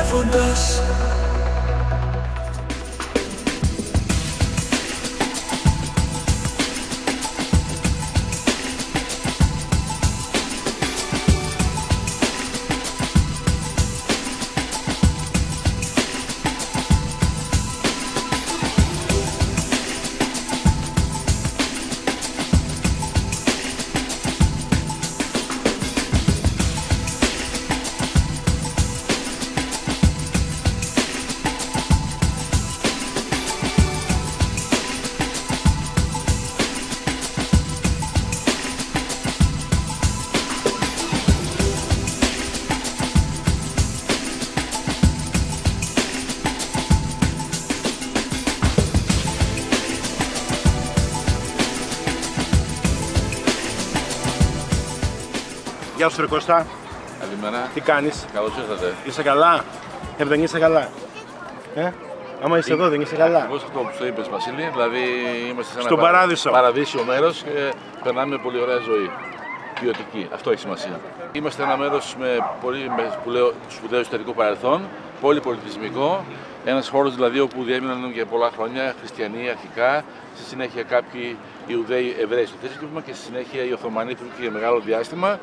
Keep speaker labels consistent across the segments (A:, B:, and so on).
A: κλέβοντας.
B: Γεια σου, ρε Κώστα.
C: Καλημέρα.
B: Τι κάνεις?
C: Καλώς ήρθατε.
B: Είσαι καλά? Δεν είσαι καλά? Άμα είσαι εδώ, δεν είσαι καλά?
C: Ακριβώς αυτό που σου είπες, Βασίλη. Δηλαδή είμαστε σε ένα
B: στον παράδεισο.
C: Παραδείσιο μέρος και περνάμε πολύ ωραία ζωή. Ποιοτική. Αυτό έχει σημασία. Είμαστε ένα μέρος με πολύ σπουδαίο ιστορικό παρελθόν, πολύ πολιτισμικό. Ένας χώρος δηλαδή όπου διέμειναν για πολλά χρόνια χριστιανοί αρχικά, στη συνέχεια κάποιοι Ιουδαίοι Εβραίοι στο θρήσκευμα και στη συνέχεια οι Οθωμανοί Τούρκοι για μεγάλο διάστημα.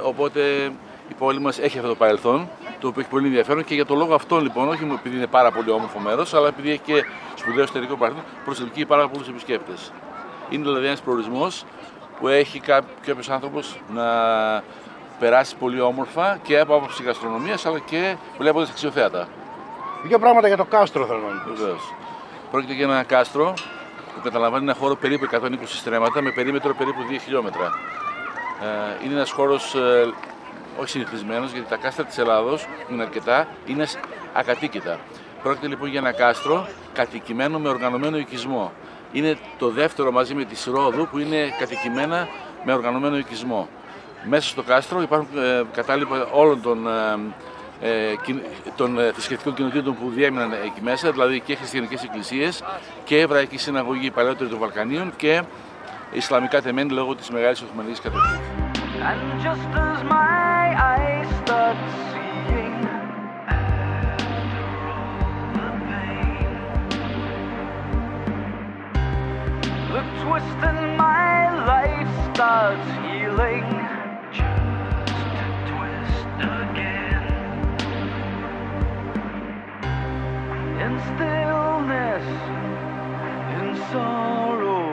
C: Οπότε η πόλη μας έχει αυτό το παρελθόν, το οποίο έχει πολύ ενδιαφέρον και για τον λόγο αυτό λοιπόν, όχι μόνο επειδή είναι πάρα πολύ όμορφο μέρος, αλλά επειδή έχει και σπουδαίο ιστορικό παρελθόν, προσελκύει πάρα πολλούς επισκέπτες. Είναι δηλαδή ένας προορισμός που έχει κάποιος άνθρωπος να περάσει πολύ όμορφα και από άποψη γαστρονομίας, αλλά και βλέποντας αξιοθέατα.
B: Δύο πράγματα για το κάστρο θέλω να μου πεις.
C: Βεβαίως. Πρόκειται για ένα κάστρο που καταλαμβάνει ένα χώρο περίπου 120 στρέμματα με περίμετρο περίπου 2 χιλιόμετρα. Είναι ένας χώρος όχι συνηθισμένος, γιατί τα κάστρα της Ελλάδος είναι αρκετά, είναι ακατοίκητα. Πρόκειται λοιπόν για ένα κάστρο κατοικημένο με οργανωμένο οικισμό. Είναι το δεύτερο μαζί με τη Ρόδου που είναι κατοικημένα με οργανωμένο οικισμό. Μέσα στο κάστρο υπάρχουν κατάλοιπα όλων των θρησκευτικών κοινοτήτων που διέμειναν εκεί μέσα, δηλαδή και χριστιανικές εκκλησίες και εβραϊκή συναγωγή παλαιότερη των Βαλκανίων και ισλαμικά τεμένη λόγω της μεγάλης Οθωμανικής κατοχής.
D: In stillness, in sorrow,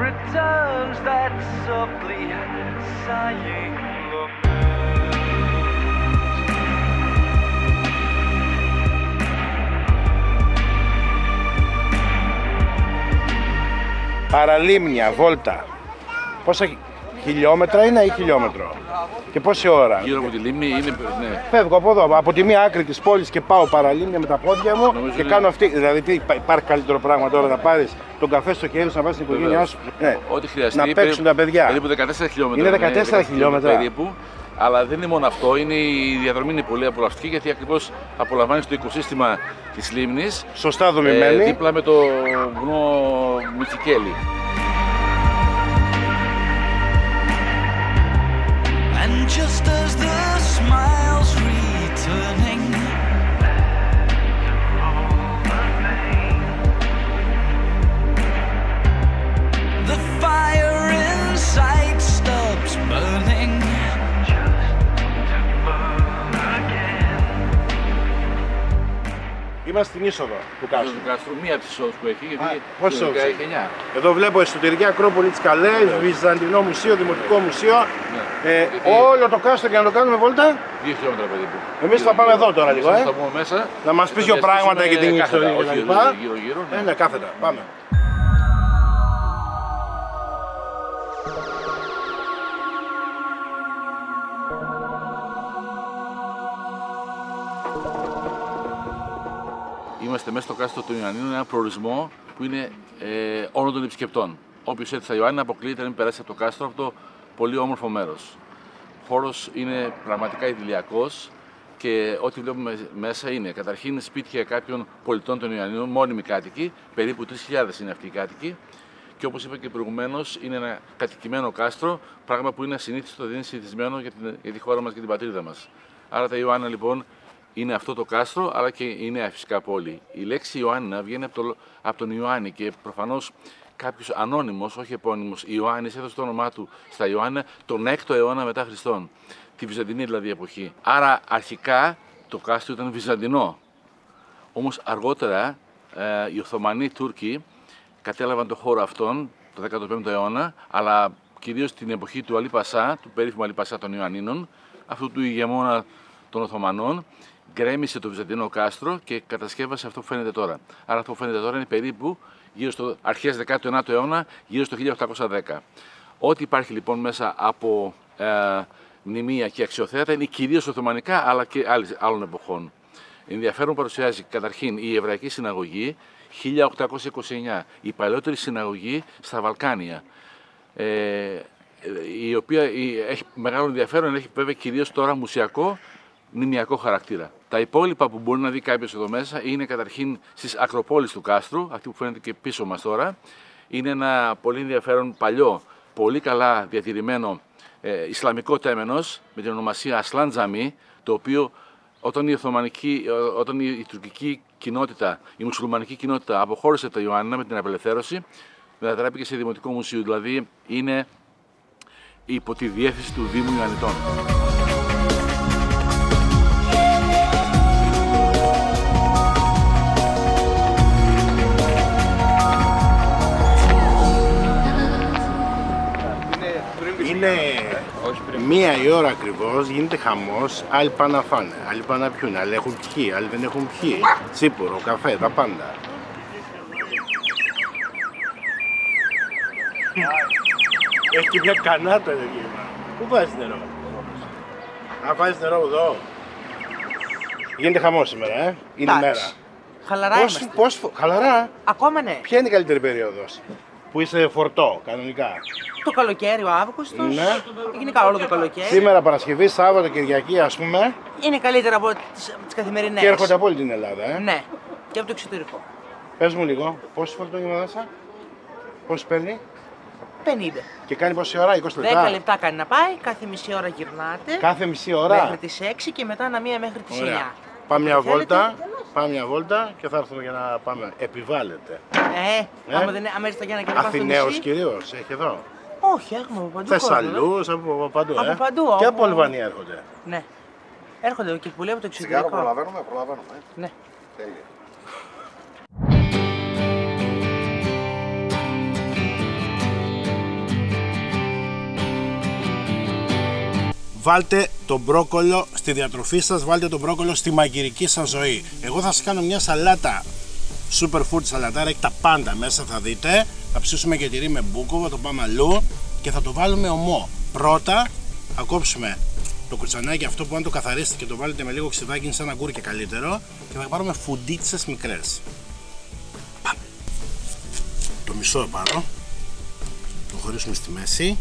D: returns that softly sighing
B: Παραλίμνια, βόλτα. Πόσα χιλιόμετρα είναι ή χιλιόμετρο? Και πόση ώρα?
C: Γύρω από τη λίμνη είναι. Ναι.
B: Φεύγω από εδώ, από τη μία άκρη της πόλης και πάω παραλίμνια με τα πόδια μου.
C: Νομίζω
B: και
C: είναι...
B: κάνω αυτή. Δηλαδή, τι υπάρχει καλύτερο πράγμα τώρα να πάρεις τον καφέ στο χέρι σου, να βάλεις την οικογένειά σου? Ναι.
C: Ό,τι χρειαστεί.
B: Να παίξουν τα παιδιά.
C: Περίπου 14 χιλιόμετρα.
B: Είναι 14 χιλιόμετρα.
C: Περίπου. Αλλά δεν είναι μόνο αυτό, η διαδρομή είναι πολύ απολαυστική γιατί ακριβώς απολαμβάνεις το οικοσύστημα της λίμνης.
B: Σωστά δομημένη.
C: Δίπλα με το βουνό Μητσικέλη.
A: And just as the smiles returning, the fire inside stops burning.
B: Είμαστε στην είσοδο του κάστρου.
C: Μία από τις εισόδους που έχει, γιατί
B: πόσες
C: έχει 9.
B: Εδώ βλέπω εσωτερική Ακρόπολη της Καλές, Βυζαντινό Μουσείο, Δημοτικό Μουσείο.
C: Ναι.
B: Όλο το κάστρο για να το κάνουμε βόλτα.
C: 2 χιλιόμετρα περίπου.
B: Εμείς θα πάμε εδώ τώρα λίγο.
C: Θα πούμε μέσα.
B: Να μας πεις δύο πράγματα για την ιστορία.
C: Όχι γύρω-γύρω.
B: Ναι, κάθετα. Πάμε.
C: Είμαστε μέσα στο κάστρο των Ιωαννίνων, ένα προορισμό που είναι όλων των επισκεπτών. Όποιος έρθει στα Ιωάννινα αποκλείεται να μην περάσει από το κάστρο, αυτό το πολύ όμορφο μέρος. Ο χώρος είναι πραγματικά ιδηλιακός και ό,τι βλέπουμε μέσα είναι καταρχήν σπίτια κάποιων πολιτών των Ιωαννίνων, μόνιμοι κάτοικοι, περίπου 3.000 είναι αυτοί οι κάτοικοι. Και όπως είπα και προηγουμένως, είναι ένα κατοικημένο κάστρο, πράγμα που είναι ασυνήθιστο, δεν είναι συνηθισμένο για τη χώρα μας και την πατρίδα μας. Άρα τα Ιωάννα λοιπόν είναι αυτό το κάστρο, αλλά και η νέα φυσικά πόλη. Η λέξη Ιωάννινα βγαίνει από τον Ιωάννη και προφανώς κάποιος ανώνυμος, όχι επώνυμος, Ιωάννης έδωσε το όνομά του στα Ιωάννινα τον 6ο αιώνα μετά Χριστόν, τη Βυζαντινή δηλαδή εποχή. Άρα αρχικά το κάστρο ήταν βυζαντινό. Όμως αργότερα οι Οθωμανοί Τούρκοι κατέλαβαν το χώρο αυτόν το 15ο αιώνα, αλλά κυρίως την εποχή του Αλή Πασά, του περίφημου Αλή Πασά των Ιωαννίνων, αυτού του ηγεμόνα των Οθωμανών, γκρέμισε το βυζαντινό κάστρο και κατασκεύασε αυτό που φαίνεται τώρα. Άρα αυτό που φαίνεται τώρα είναι περίπου γύρω στο αρχές 19ου αιώνα, γύρω στο 1810. Ό,τι υπάρχει λοιπόν μέσα από μνημεία και αξιοθέατα είναι κυρίως οθωμανικά, αλλά και άλλων εποχών. Ενδιαφέρον παρουσιάζει καταρχήν η Εβραϊκή Συναγωγή 1829, η παλαιότερη συναγωγή στα Βαλκάνια, η οποία έχει μεγάλο ενδιαφέρον, έχει βέβαια κυρίως τώρα μουσιακό, μνημειακό χαρακτήρα. Τα υπόλοιπα που μπορεί να δει κάποιος εδώ μέσα είναι καταρχήν στις ακροπόλεις του κάστρου, αυτή που φαίνεται και πίσω μας τώρα. Είναι ένα πολύ ενδιαφέρον παλιό, πολύ καλά διατηρημένο Ισλαμικό τέμενος με την ονομασία Ασλάν Τζαμί, το οποίο όταν η τουρκική κοινότητα, η μουσουλμανική κοινότητα αποχώρησε τα Ιωάννινα με την απελευθέρωση, μετατράπηκε σε δημοτικό μουσείο, δηλαδή είναι υπό τη διεύθυνση του Δήμου Ιωαννιτών.
B: Είναι 1 η ώρα ακριβώς, γίνεται χαμός, άλλοι πάνε να φάνε, άλλοι πάνε να πιούν, άλλοι έχουν πιει, άλλοι δεν έχουν πιει, τσίπουρο, καφέ, τα πάντα. Έχει και μια κανάτα εδώ γύρω. Πού βάζεις νερό? Αν βάζεις νερό εδώ. Γίνεται χαμός σήμερα, είναι η μέρα.
E: Χαλαρά είμαστε.
B: Χαλαρά.
E: Ακόμα ναι.
B: Ποια είναι η καλύτερη περίοδος που είσαι φορτό, κανονικά?
E: Το καλοκαίρι, ο Αύγουστος.
B: Ναι.
E: Γενικά όλο το καλοκαίρι.
B: Σήμερα Παρασκευή, Σάββατο, Κυριακή, ας πούμε.
E: Είναι καλύτερα από τις καθημερινές.
B: Και έρχονται από όλη την Ελλάδα,
E: Ναι. Και από το εξωτερικό.
B: Πες μου λίγο, πόσο φορτό είναι μέσα, πόσο παίρνει?
E: 50.
B: Και κάνει πόση ώρα, 20 λεπτά?
E: 10 λεπτά κάνει να πάει, κάθε μισή ώρα γυρνάτε.
B: Κάθε μισή ώρα?
E: Μέχρι τις 6 και μετά να μία μέχρι τις 9.
B: Ωραία. Πάμε μια βόλτα, και θα έρθουμε για να πάμε. Επιβάλλεται.
E: Άμα έρθει τα Γιάννα και να
B: Αθηναίους κυρίως, έχει εδώ.
E: Όχι, έχουμε από παντού.
B: Θεσσαλούς, από παντού.
E: Από παντού.
B: Και από Αλβανία έρχονται.
E: Ναι. Έρχονται και πολλοί από το εξωτερικό.
B: Τσιγάρο προλαβαίνουμε.
E: Ναι.
B: Τέλεια. Βάλτε τον μπρόκολο στη διατροφή σας, βάλτε τον μπρόκολο στη μαγειρική σας ζωή. Εγώ θα σας κάνω μια σαλάτα, superfood σαλατάρα, έχει τα πάντα μέσα, θα δείτε. Θα ψήσουμε και τυρί με μπούκοβο, το πάμε αλλού και θα το βάλουμε ομό. Πρώτα θα κόψουμε το κουτσανάκι αυτό που αν το καθαρίσετε και το βάλετε με λίγο ξυδάκι είναι σαν αγκούρι και καλύτερο και θα πάρουμε φουντίτσες μικρές. Πάμε. Το μισό επάνω, το χωρίσουμε στη μέση.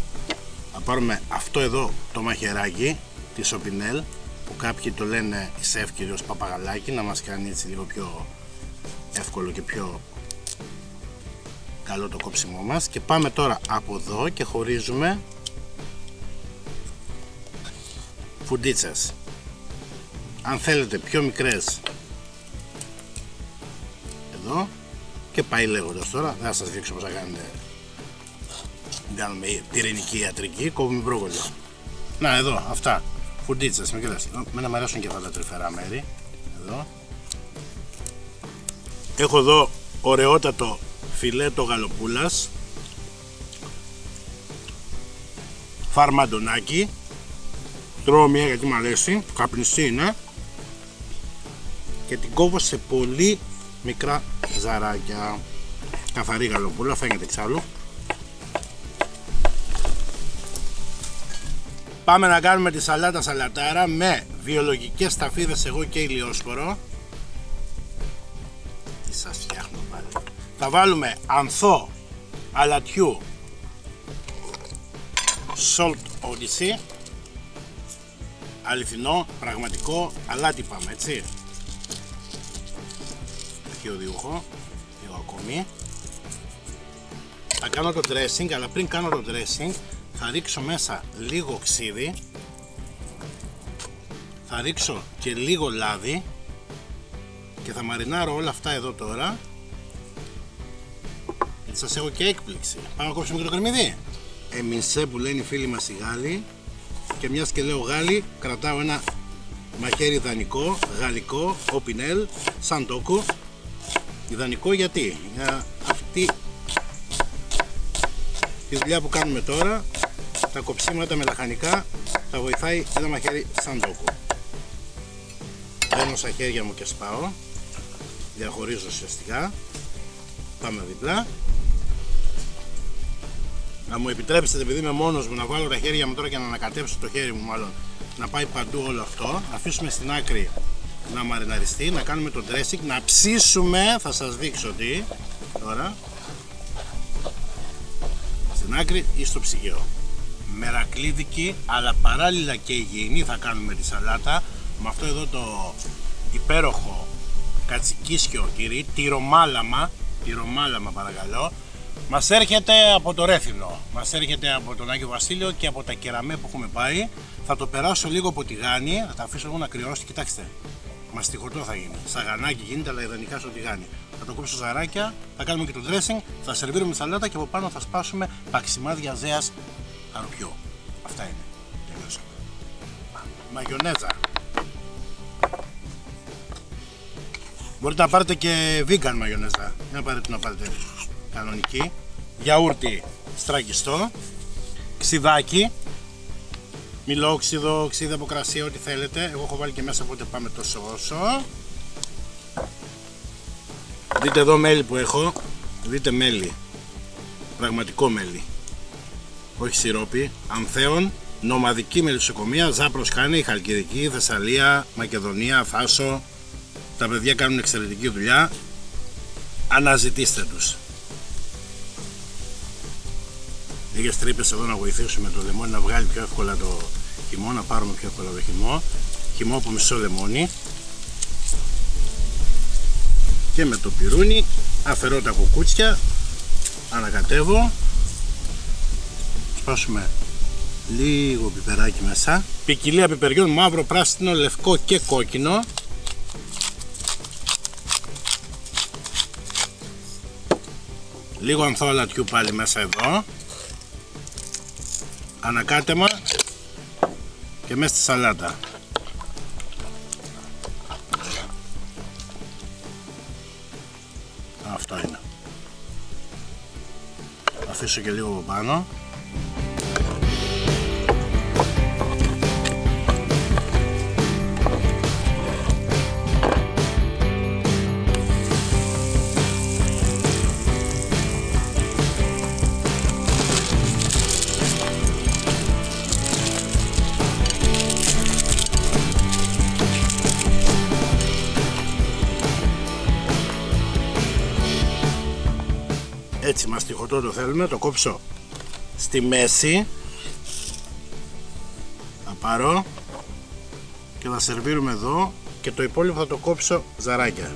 B: Θα πάρουμε αυτό εδώ το μαχαιράκι τη Σοπινέλ που κάποιοι το λένε η σεφ κυρίως παπαγαλάκι, να μας κάνει έτσι λίγο πιο εύκολο και πιο καλό το κόψιμό μας. Και πάμε τώρα από εδώ και χωρίζουμε φουντίτσες. Αν θέλετε πιο μικρές εδώ και πάει λέγοντας τώρα, δεν θα σας δείξω πώς θα κάνετε. Κάνουμε πυρηνική ιατρική, κόβουμε μπρόκολο. Να εδώ, αυτά. Φουντίτσες μικρές. Μένα μου αρέσουν και αυτά τα τρυφερά μέρη. Εδώ. Έχω εδώ ωραιότατο φιλέτο γαλοπούλας. Φαρμαντονάκι. Τρώω μία γιατί μου αρέσει. Καπνιστή είναι. Και την κόβω σε πολύ μικρά ζαράκια. Καθαρή γαλοπούλα, φαίνεται εξάλλου. Πάμε να κάνουμε τη σαλάτα σαλατάρα με βιολογικές σταφίδες, εγώ και ηλιόσπορο. Τι σας φτιάχνω πάλι. Θα βάλουμε ανθό αλατιού Salt Odyssey. Αληθινό, πραγματικό, αλάτι πάμε, έτσι. Αρχαιοδιούχο, λίγο ακόμη. Θα κάνω το dressing, αλλά πριν κάνω το dressing θα ρίξω μέσα λίγο ξύδι, Θα ρίξω και λίγο λάδι και θα μαρινάρω όλα αυτά εδώ τώρα. Γιατί σας έχω και έκπληξη. Πάμε να κόψουμε και το κρεμμύδι. Εμινσέ που λένε οι φίλοι μας οι Γάλλοι. Και μιας και λέω Γάλλοι, κρατάω ένα μαχαίρι ιδανικό, γαλλικό, Opinel, σαν τόκο. Ιδανικό γιατί? Για αυτή τη δουλειά που κάνουμε τώρα, τα κοψίματα με λαχανικά, θα βοηθάει ένα μαχαίρι σαν τόκο. Παίρνω στα χέρια μου και σπάω, διαχωρίζω ουσιαστικά. Πάμε δίπλα. Να μου επιτρέψετε, επειδή είμαι μόνος μου, να βάλω τα χέρια μου τώρα και να ανακατέψω το χέρι μου, μάλλον να πάει παντού όλο αυτό. Να αφήσουμε στην άκρη να μαριναριστεί, να κάνουμε το dressing, να ψήσουμε. Θα σας δείξω τι τώρα. Στην άκρη ή στο ψυγείο. Μερακλίδικη αλλά παράλληλα και υγιεινή θα κάνουμε τη σαλάτα με αυτό εδώ το υπέροχο κατσικίσιο τυρί, τυρομάλαμα παρακαλώ. Μας έρχεται από το Ρέθινο, μας έρχεται από τον Άγιο Βασίλειο και από τα κεραμέ που έχουμε πάει. Θα το περάσω λίγο από τηγάνι, θα τα αφήσω λίγο να κρυώσει. Κοιτάξτε, μαστιχωτό θα γίνει. Σαγανάκι γίνεται, αλλά ιδανικά στο τηγάνι. Θα το κόψω ζαράκια, θα κάνουμε και το dressing, θα σερβίρουμε σαλάτα και από πάνω θα σπάσουμε παξιμάδια ζέας αρουπιού. Αυτά είναι. Τελειώσαμε. Μαγιονέζα. Μπορείτε να πάρετε και vegan μαγιονέζα. Δεν απαραίτητο να πάρετε κανονική. Γιαούρτι στραγγιστό. Ξιδάκι. Μιλόξιδο, ξύδι από κρασία, ό,τι θέλετε. Εγώ έχω βάλει και μέσα, οπότε πάμε τόσο όσο. Δείτε εδώ μέλι που έχω. Δείτε μέλι. Πραγματικό μέλι. Όχι σιρόπι. Ανθέων. Νομαδική μελισσοκομεία. Ζάπρος κάνει. Χαλκιδική. Θεσσαλία. Μακεδονία. Θάσο. Τα παιδιά κάνουν εξαιρετική δουλειά. Αναζητήστε τους. Λίγες τρύπες εδώ να βοηθήσουμε το λεμόνι να βγάλει πιο εύκολα το χυμό, να πάρουμε πιο εύκολα το χυμό. Χυμό από μισό λεμόνι. Και με το πυρούνι αφαιρώ τα κουκούτσια, ανακατεύω, σπάσουμε λίγο πιπεράκι μέσα. Ποικιλία πιπεριών, μαύρο, πράσινο, λευκό και κόκκινο. Λίγο ανθό αλατιού πάλι μέσα εδώ. Ανακάτεμα και μέσα στη σαλάτα. Αυτό είναι. Αφήσω και λίγο από πάνω. Έτσι μαστιχωτό το θέλουμε, το κόψω στη μέση. Θα πάρω και θα σερβίρουμε εδώ και το υπόλοιπο θα το κόψω ζαράκια.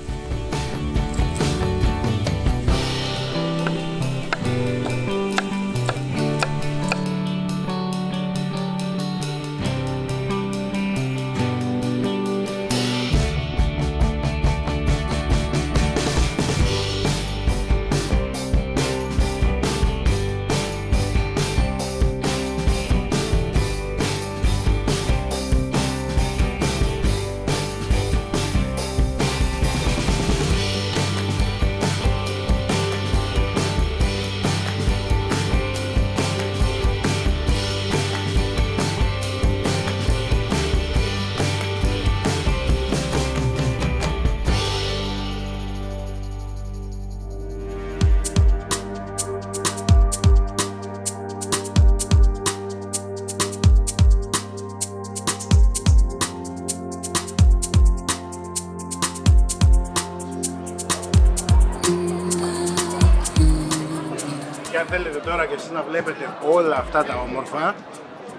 B: Αν θέλετε τώρα και εσείς να βλέπετε όλα αυτά τα όμορφα,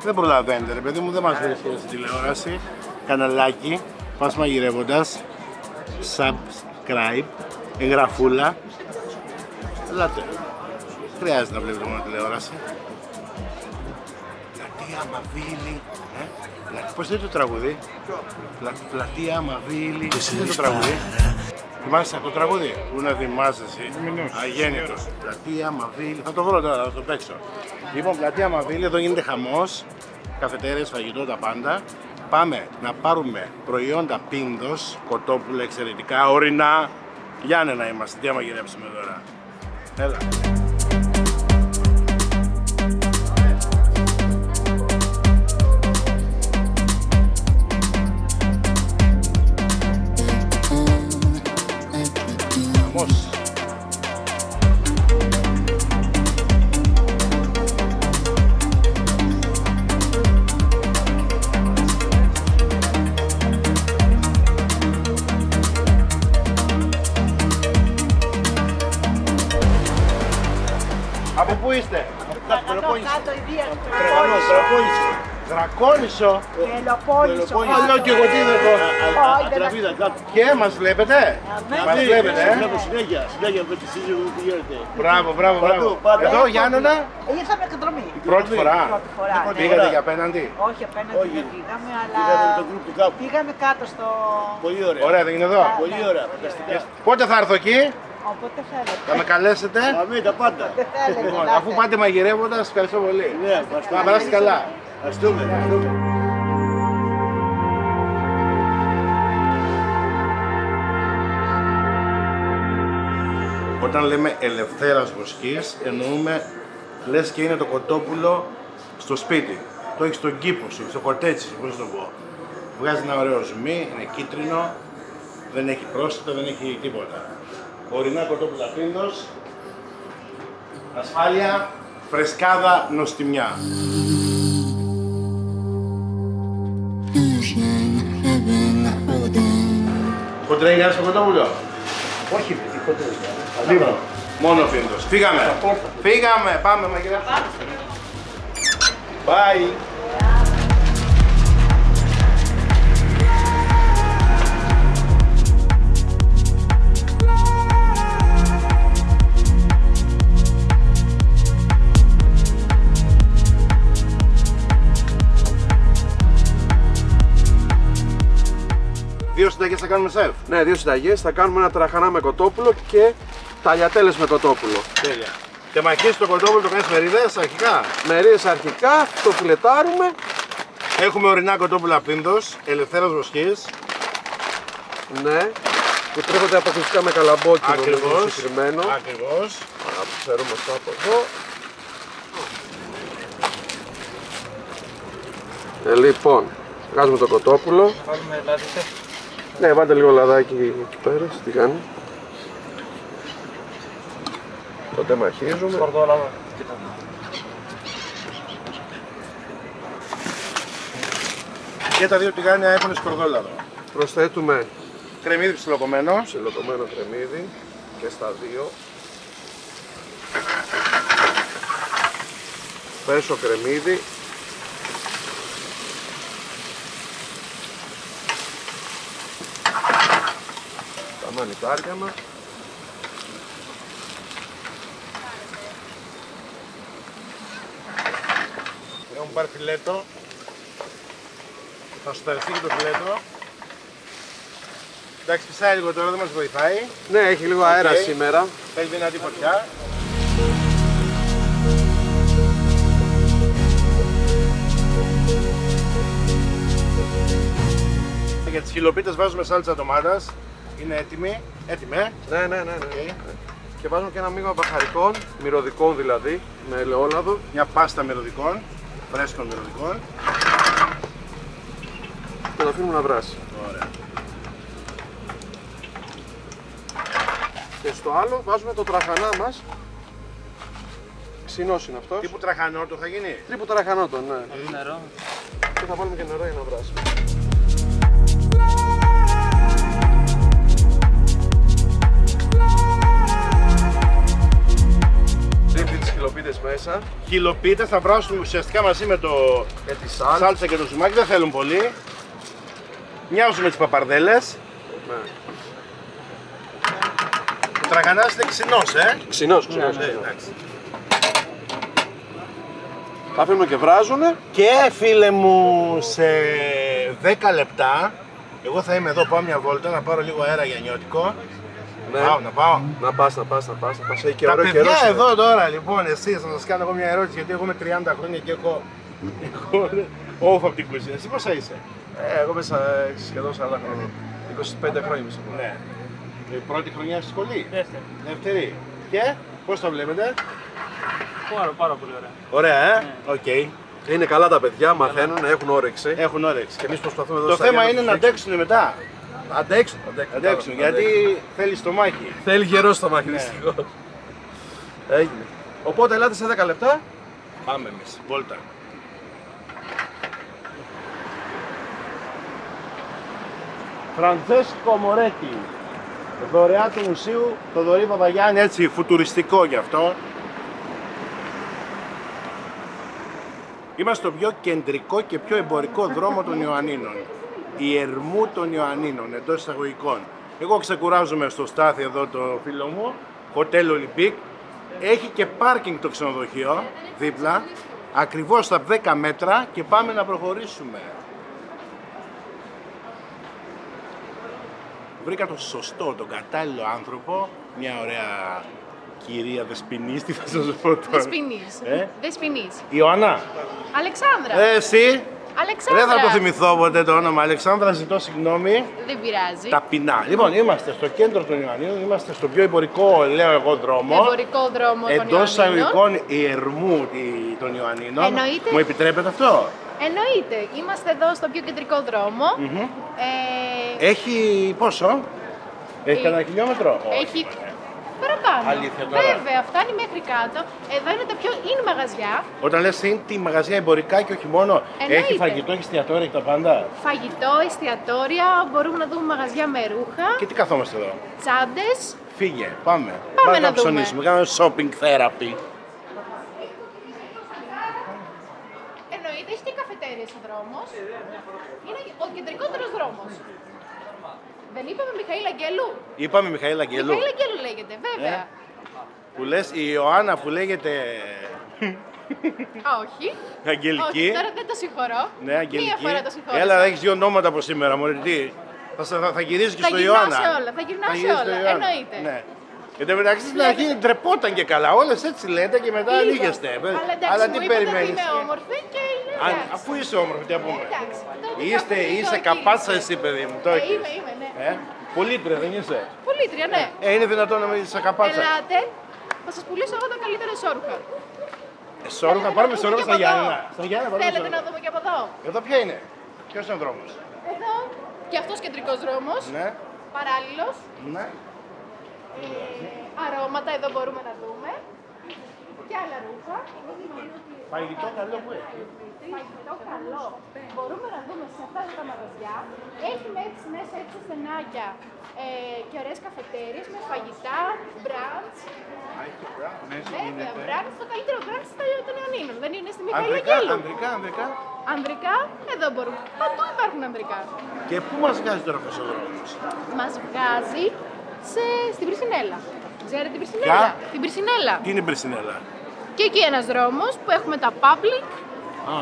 B: δεν προλαβαίνετε ρε παιδί μου, δεν μας βρίσκεται στην τηλεόραση. Καναλάκι, πας μαγειρεύοντας, subscribe, εγγραφούλα. Ελάτε, χρειάζεται να βλέπετε μόνο τηλεόραση. Γιατί Πλατεία Μαβίλη. Πώς είναι το τραγούδι? Πλατεία Μαβίλη. Πώς είναι το τραγούδι? Θυμάσαι το τραγούδι? Πού να θυμάσαι εσύ? Αγέννητος. Πλατεία Μαβίλη. Θα το βρω τώρα, θα το παίξω. Λοιπόν, Πλατεία Μαβίλη, εδώ γίνεται χαμός. Καφετέρειες, φαγητό, τα πάντα. Πάμε να πάρουμε προϊόντα Πίνδος, κοτόπουλα εξαιρετικά, ορεινά. Γιάννενα είμαστε, τι άμα γυρέψουμε τώρα. Έλα. Χαμός. Από πού είστε?
F: Κάτω ιδία.
B: Δρακόνησο.
F: Πελοπόννησο.
B: Λέω και εγώ τι είναι το. Και μας βλέπετε? Μας βλέπετε,
G: Συνέχεια με τη σύζυγο που πηγαίνετε.
B: Μπράβο. Εδώ Γιάννενα.
F: Ήρθαμε εκδρομή.
B: Πρώτη φορά.
F: Πρώτη φορά, ναι.
B: Πήγατε για απέναντι?
F: Όχι απέναντι δεν πήγαμε, αλλά
G: Πήγαμε το γκρουπ του κάπου.
F: πήγαμε κάτω στο...
G: Πολύ ωραία.
B: Ωραία, δεν είναι εδώ?
G: Πολύ ωραία. Φανταστικά.
B: Πότε θα έρθω εκεί?
F: Οπότε θέλετε.
B: Θα με καλέσετε?
G: Αμήν, τα πάντα.
F: Δεν θέλετε.
B: Λοιπόν, αφού πάτε μαγειρεύοντας, σας ευχαριστώ πολύ.
G: Ναι,
B: Να περάσετε καλά.
G: ευχαριστούμε.
B: Όταν λέμε Ελευθέρας Βοσκής, εννοούμε λες και είναι το κοτόπουλο στο σπίτι. Το έχει στον κήπο σου, στο κορτέτσι σου, πώς να το πω. Βγάζει ένα ωραίο ζουμί, είναι κίτρινο, δεν έχει πρόσθετα, δεν έχει τίποτα. Ορεινά κοτόπουλα Πίνδος, ασφάλεια, φρεσκάδα, νοστιμιά. Κοντρέγια στο κοτόπουλο.
G: Όχι, χοντρές.
B: Λίγο. Μόνο Πίνδος. Φύγαμε, πάμε μαγειρεύουμε. Bye. Δύο συνταγές θα κάνουμε σεφ.
H: Ναι, δύο συνταγές. Θα κάνουμε ένα τραχανά με κοτόπουλο και ταλιατέλες με κοτόπουλο.
B: Τέλεια. Και μαχείς το κοτόπουλο, το κάνεις μερίδες αρχικά.
H: Μερίδες αρχικά, το φιλετάρουμε.
B: Έχουμε ορεινά κοτόπουλα Πίνδος, Ελευθέρας Βοσκής.
H: Ναι. Που τρέφονται αποκλειστικά με καλαμπόκι.
B: Ακριβώς.
H: Συγκεκριμένο.
B: Ακριβώς.
H: Να ξέρουμε αυτό από εδώ. Λοιπόν, βγάζουμε το κοτόπουλο.
E: Βάλουμε λάδι.
H: Ναι, βάλτε λίγο λαδάκι εκεί πέρα, στη τηγάνι. Τότε μαχίζουμε.
E: Σκορδόλαδο.
B: Και τα δύο τηγάνια έχουν σκορδόλαδο.
H: Προσθέτουμε
B: Κρεμμύδι ψιλοκομμένο.
H: ψιλοκομμένο κρεμμύδι και στα δύο. Πέσο κρεμμύδι. Τα μανιτάρια μας.
B: Έχουμε πάρει φιλέτο. Θα σουταριστεί και το φιλέτο. Εντάξει, φυσάει λίγο τώρα, δεν μας βοηθάει.
H: Ναι, έχει λίγο αέρα
B: Οκ.
H: σήμερα.
B: Θέλει δυνατή φωτιά. Για τις χιλοπίτες βάζουμε σάλτσα ντομάτας. Είναι έτοιμη. Έτοιμη,
H: Ναι. Και βάζουμε και ένα μείγμα μπαχαρικών, μυρωδικών δηλαδή, με ελαιόλαδο.
B: Μια πάστα μυρωδικών, φρέσκων μυρωδικών.
H: Και το αφήνουμε να βράσει.
B: Ωραία.
H: Και στο άλλο βάζουμε το τραχανά μας. Ξινός είναι αυτός.
B: Τύπου τραχανότο θα γίνει.
H: Τρίπου τραχανότο, ναι.
E: Νερό.
H: Και θα βάλουμε και νερό για να βράσει. Ρίχνει τις χιλοπίτες μέσα
B: Χιλοπίτες θα βράσουμε ουσιαστικά μαζί με το
H: και τη σάλτσα.
B: σάλτσα και το ζουμάκι, δεν θέλουν πολύ. Μοιάζουν με τις παπαρδέλες.
H: Ναι.
B: Ο τραχανάς είναι ξινός,
H: Ξινός.
B: εντάξει.
H: Τα αφήνουμε και βράζουνε.
B: Και φίλε μου, σε 10 λεπτά, εγώ θα είμαι εδώ, πάω μια βόλτα, να πάρω λίγο αέρα για νιώτικο.
H: Ναι.
B: Να πάω.
H: Να πας. Έχει και
B: Τα
H: ωραίο
B: παιδιά
H: καιρός.
B: εδώ τώρα, λοιπόν, εσείς, να σας κάνω εγώ μια ερώτηση, γιατί εγώ είμαι 30 χρόνια και έχω όφ από την κουζίνα. Εσύ πόσα είσαι?
H: Εγώ είμαι σχεδόν 40 χρόνια. 25 χρόνια είμαι.
B: Ναι. Η πρώτη χρονιά στη σχολή.
E: Δεύτερη.
B: Δεύτερη. Και πώς το βλέπετε?
E: Πάρα πολύ ωραία.
B: Ωραία, οκ.
H: Είναι καλά τα παιδιά, μαθαίνουν, έχουν όρεξη.
B: Έχουν όρεξη.
H: Και εμείς προσπαθούμε εδώ
B: Το
H: στα
B: θέμα
H: Γιάννη
B: είναι να αντέξουν μετά.
H: αντέξουν.
B: Αντέξουν, γιατί θέλει το μάχη.
H: Θέλει γερό στο μάχη,
B: Ναι.
H: δυστυχώς. Έγινε. Οπότε ελάτε σε 10 λεπτά.
B: Πάμε εμείς, βόλτα. Φραντσέσκο Μορέτη. Δωρεά του Μουσείου Θοδωρή Παπαγιάννη, έτσι φουτουριστικό γι' αυτό. Είμαστε στο πιο κεντρικό και πιο εμπορικό δρόμο των Ιωαννίνων. Η Ερμού των Ιωαννίνων, εντός εισαγωγικών. Εγώ ξεκουράζομαι στο Στάθι εδώ το φίλο μου, Hotel Olympique. Έχει και πάρκινγκ το ξενοδοχείο δίπλα, ακριβώς στα 10 μέτρα και πάμε να προχωρήσουμε. Βρήκα τον σωστό, τον κατάλληλο άνθρωπο, μια ωραία κυρία Δεσποινής, τι θα σας πω τώρα.
I: Δεσποινής.
B: Ε?
I: Δεσποινής.
B: Ιωάννα,
I: Αλεξάνδρα.
B: Εσύ,
I: Αλεξάνδρα.
B: δεν θα το θυμηθώ ποτέ το όνομα. Αλεξάνδρα, ζητώ συγγνώμη.
I: Δεν πειράζει.
B: Ταπεινά. Λοιπόν, είμαστε στο κέντρο των Ιωαννίνων, είμαστε στο πιο εμπορικό, λέω εγώ, δρόμο.
I: Εμπορικό δρόμο των
B: Εντός
I: Ιωαννίνων.
B: εισαγωγικών Ιερμού των Ιωαννίνων.
I: Εννοείται.
B: Μου επιτρέπετε αυτό?
I: Εννοείται. Είμαστε εδώ στο πιο κεντρικό δρόμο.
B: Έχει πόσο? Έχει κανένα χιλιόμετρο?
I: Έχει παραπάνω.
B: Αλήθεια τώρα.
I: Βέβαια, φτάνει μέχρι κάτω. Εδώ είναι τα πιο in μαγαζιά.
B: Όταν λες είναι τη μαγαζιά εμπορικά και όχι μόνο,
I: Εννοείται.
B: έχει φαγητό, έχει εστιατόρια και τα πάντα.
I: Φαγητό, εστιατόρια, μπορούμε να δούμε μαγαζιά με ρούχα,
B: Και τι καθόμαστε εδώ?
I: τσάντες.
B: Φύγε, πάμε.
I: Πάμε να
B: να ψωνίσουμε, κάνουμε shopping therapy.
I: Εννοείται, έχει και καφετέριες ο δρόμος. Είναι ο κεντρικότερος δρόμος. Δεν είπαμε Μιχαήλ Αγγέλου.
B: Είπαμε Μιχαήλ Αγγέλου.
I: Μιχαήλ Αγγέλου λέγεται, βέβαια.
B: Που λες η Ιωάννα που λέγεται
I: Όχι.
B: Αγγελική.
I: Όχι, τώρα δεν το συγχωρώ.
B: Ναι, Αγγελική.
I: Μία φορά το συγχωρώ.
B: Έλα, έχεις δύο ονόματα από σήμερα, μωρέ, τι. Θα γυρίσει και
I: Θα
B: στο
I: γυρνάω
B: Ιωάννα.
I: σε όλα, θα γυρνάω σε
B: γυρίσει στο
I: όλα,
B: Ιωάννα.
I: εννοείται.
B: Ναι. Εν τω μεταξύ στην αρχή ντρεπόταν και καλά. Όλες έτσι λέτε και μετά
I: Λίγο.
B: ανοίγεστε.
I: Αλλά εντάξει,
B: Αλλά
I: μου
B: τι
I: είπατε ότι
B: περιμένεις?
I: είμαι όμορφη και είναι εντάξει.
B: Αφού είσαι όμορφη, τι να πούμε.
I: Εντάξει, τότε
B: Είσαι
I: το
B: καπάτσα
I: κύλησε.
B: εσύ, παιδί μου. Το έχεις.
I: Είμαι, ναι.
B: Πολύτρια δεν είσαι?
I: Πολύτρια, ναι.
B: Είναι δυνατόν να μην είσαι καπάτσα?
I: Ελάτε, θα σας πουλήσω εγώ τα καλύτερα εσώρουχα.
B: Εσώρουχα, πάρουμε εσώρουχα στα Γιάννενα. Στα Γιάννενα πάρουμε
I: Θέλετε
B: εσώρουχα.
I: να δούμε και από εδώ.
B: Εδώ ποια είναι? Ποιος είναι ο δρόμος?
I: Εδώ και αυτός κεντρικός δρόμος,
B: Ναι,
I: παράλληλος.
B: ναι.
I: Αρώματα εδώ μπορούμε να δούμε. Και άλλα ρούχα.
B: Φαγητό καλό που έχει.
I: Φαγητό καλό. Μπορούμε να δούμε σε αυτά τα μαγαζιά. Έχει μέσα έτσι στενάκια και ωραίες καφετέριες με φαγητά, μπραντς. Βέβαια, μπραντς, το καλύτερο μπραντς των Ιωαννίνων. Δεν είναι στη Μιχαήλ Αγγέλου.
B: Ανδρικά.
I: Ανδρικά, εδώ μπορούμε. Παντού υπάρχουν ανδρικά.
B: Και πού μας βγάζει τώρα αυτός ο δρόμος?
I: Μας βγάζει στην Πυρσινέλα. Ξέρετε την Πυρσινέλα?
B: Ποια?
I: Την Πυρσινέλα.
B: Τι είναι η Πρεσινέλα?
I: Και εκεί ένας δρόμος που έχουμε τα public.
B: Α,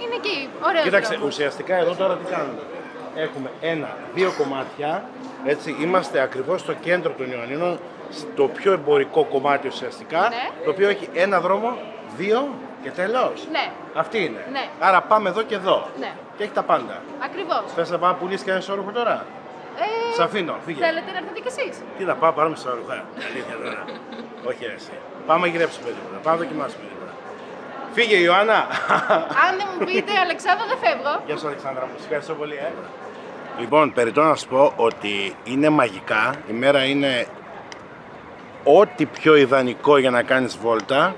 I: Είναι εκεί, ωραίος
B: κοίταξε,
I: δρόμος.
B: ουσιαστικά εδώ τώρα τι κάνουμε? Έχουμε δύο κομμάτια, έτσι, είμαστε ακριβώς στο κέντρο των Ιωαννίνων, στο πιο εμπορικό κομμάτι ουσιαστικά,
I: Ναι.
B: το οποίο έχει ένα δρόμο, δύο και τέλος.
I: Ναι,
B: Αυτή είναι.
I: Ναι.
B: Άρα πάμε εδώ και εδώ.
I: ναι,
B: Και έχει τα πάντα.
I: ακριβώς.
B: Θες να πάω να πουλήσεις και ένα σώρουχο τώρα? Σ' αφήνω, φύγε.
I: Θέλετε να έρθετε κι εσείς?
B: Τι να πάω, πάρουμε σώρουχα. Αλήθεια τώρα. Όχι ρε εσύ. Πάμε να γυρέψουμε λίγο. Πάμε να δοκιμάσουμε λίγο. Φύγε Ιωάννα.
I: Αν δεν μου πείτε Αλεξάνδρα δεν φεύγω.
B: Γεια σου Αλεξάνδρα μου, σε ευχαριστώ πολύ. Λοιπόν, περιττώ να σου πω ότι είναι μαγικά. Η μέρα είναι ό,τι πιο ιδανικό για να κάνεις βόλτα.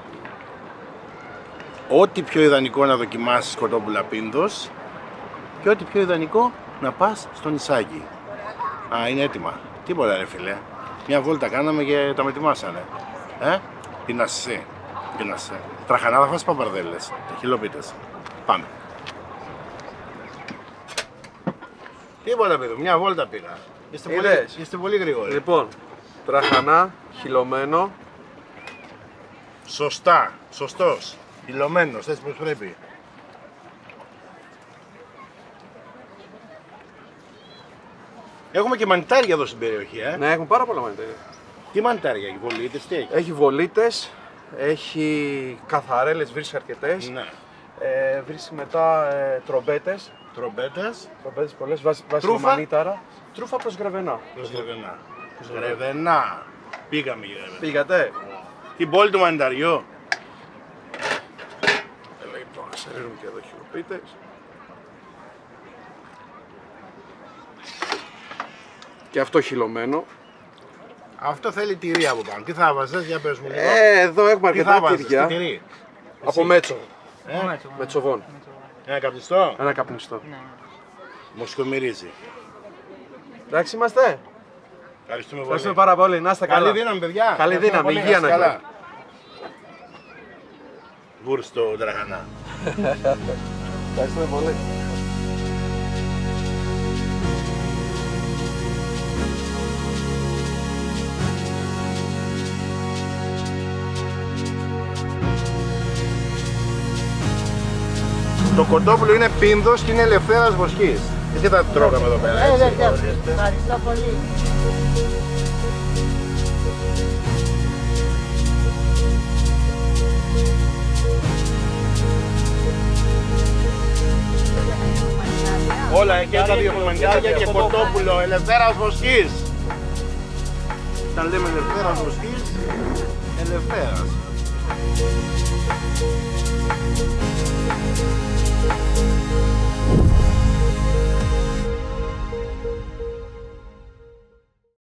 B: Ό,τι πιο ιδανικό να δοκιμάσεις κοτόπουλα πίνδος. Και ό,τι πιο ιδανικό να πας στο νησάκι. Α, είναι έτοιμα. Τίποτα ρε φίλε. Μια βόλτα κάναμε και τα με ετοιμάσανε. Πεινάσαι. Τραχανά θα φας παπαρδέλες. Χιλοπίτες. Πάμε. Τίποτα παιδί, μια βόλτα πήγα. Είστε πολύ γρήγοροι.
H: Λοιπόν, τραχανά, χυλωμένο.
B: Σωστά, σωστός. Υλωμένος, έτσι πως πρέπει. Έχουμε και μανιτάρια εδώ στην περιοχή,
H: Ναι, έχουμε πάρα πολλά μανιτάρια.
B: Τι μανιτάρια, έχει βολίτες, τι έχει?
H: Έχει βολίτες, έχει καθαρέλες, βρίσκει αρκετές.
B: Ναι.
H: Βρίσκει μετά τρομπέτες.
B: Τρομπέτες.
H: Τρομπέτες πολλές, βάζει
B: Τρούφα.
H: μανίταρα. Τρούφα προς Γρεβενά.
B: Προς Γρεβενά. Γρεβενά. Πήγαμε για Γρεβενά.
H: Πήγατε.
B: Την πόλη του μανιταριού.
H: Λοιπόν, σερβίρουμε και εδώ χειροποίητες. Και αυτό χυλωμένο.
B: Αυτό θέλει τυρί από πάνω. Τι θα βάζεις, για πες μου λίγο.
H: Εδώ έχουμε
B: Τι θα
H: αρκετά
B: βάζεις,
H: τυριά.
B: τι τυρί.
H: Από μέτσο.
E: Μετσοβόν.
H: Μετσοβόν.
B: Ένα καπνιστό.
H: Ένα καπνιστό.
B: Μοσχομυρίζει.
H: Εντάξει είμαστε.
B: Ευχαριστούμε πολύ.
H: Ευχαριστούμε πάρα πολύ. Να είστε καλά.
B: Καλή δύναμη, παιδιά.
H: Καλή
B: Ευχαριστούμε
H: δύναμη,
B: πολύ,
H: υγεία
B: να
H: να
B: είστε
H: έχετε.
B: καλά. Βούρ στο Ντραγανά.
H: Ευχαριστούμε πολύ.
B: Το κοτόπουλο είναι πίνδος και είναι ελευθέρας βοσκής. Και θα το τρώγαμε εδώ πέρα, έτσι.
F: Ευχαριστώ πολύ.
B: Όλα και τα δύο μανιτάρια και κοτόπουλο ελευθέρας βοσκής. Τα λέμε ελευθέρας βοσκής, ελευθέρας.